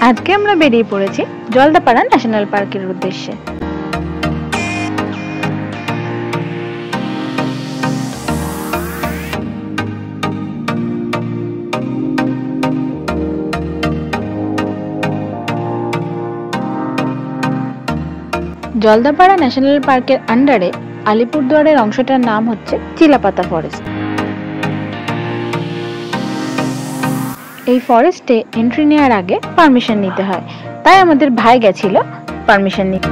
আজকে আমরা বেরিয়ে পড়েছি জলদাপাড়া ন্যাশনাল পার্কের উদ্দেশ্যে। জলদাপাড়া ন্যাশনাল পার্কের আন্ডারে আলিপুরদুয়ারের অংশটার নাম হচ্ছে চিলাপাতা ফরেস্ট। এই ফরেস্টে এন্ট্রি নেওয়ার আগে পারমিশন নিতে হয়, তাই আমাদের ভাই গেছিল পারমিশন নিতে।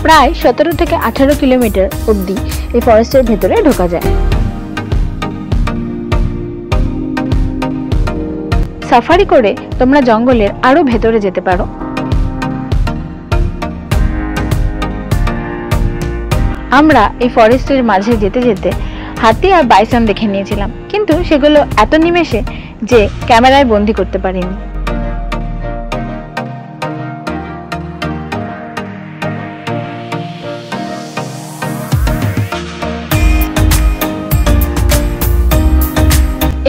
প্রায় 17 থেকে 18 কিলোমিটার অবধি এই ফরেস্টের ভেতরে ঢোকা যায়। সাফারি করে তোমরা জঙ্গলের আরো ভেতরে যেতে পারো। আমরা এই ফরেস্টের মাঝে যেতে যেতে হাতি আর বাইসন দেখে নিয়েছিলাম, কিন্তু সেগুলো এত নিমেষে যে ক্যামেরায় বন্দি করতে পারিনি।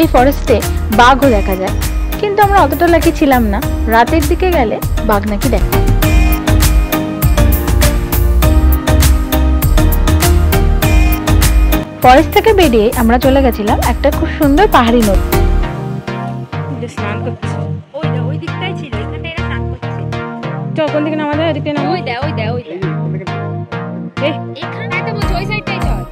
এই ফরেস্টে বাঘও দেখা যায়, কিন্তু আমরা অতটা লাকি ছিলাম না। রাতের দিকে গেলে বাঘ নাকি দেখা। ফরেস্ট থেকে বেরিয়ে আমরা চলে গেছিলাম একটা খুব সুন্দর পাহাড়ি নদী। স্নান করছে ওই দিকটাই ছিল, এখানে এরা স্নান করছে। চল কোন দিকে নামাতে? ওই দিকে নামা। ওই দে এখানে তো বলছি ওই সাইডটাই চল।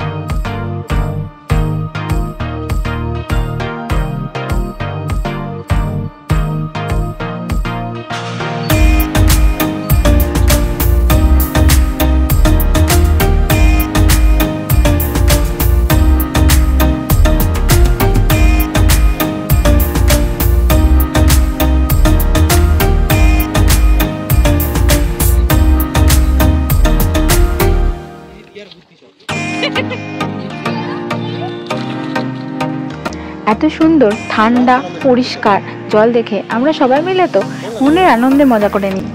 এত সুন্দর ঠান্ডা পরিষ্কার জল দেখে আমরা সবাই মিলে তো মনের আনন্দে মজা করে নিই।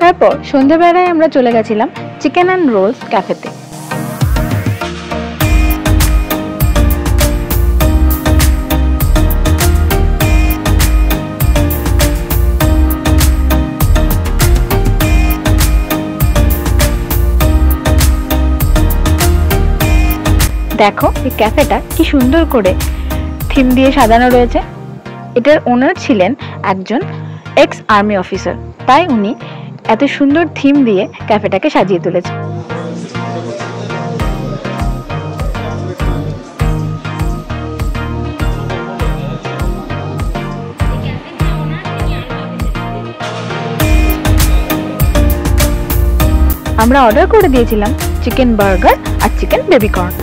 তারপর সন্ধ্যাবেলায় আমরা চলে গেছিলাম চিকেন অ্যান্ড রোলস ক্যাফেতে। দেখো এই ক্যাফেটা কি সুন্দর করে থিম দিয়ে সাজানো রয়েছে। এটার ওনার ছিলেন একজন এক্স আর্মি অফিসার, তাই উনি এত সুন্দর থিম দিয়ে ক্যাফেটাকে সাজিয়ে তুলেছে। আমরা অর্ডার করে দিয়েছিলাম চিকেন বার্গার আর চিকেন বেবি কর্ন।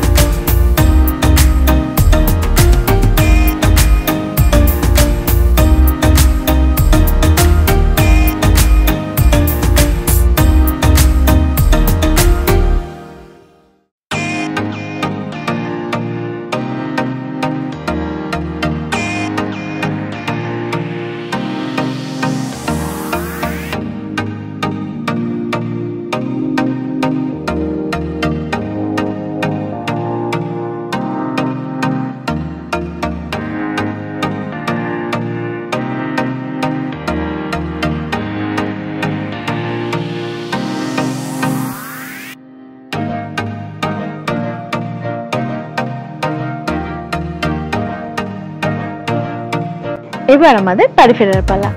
এবার আমাদের বাড়ি ফেরার পালা।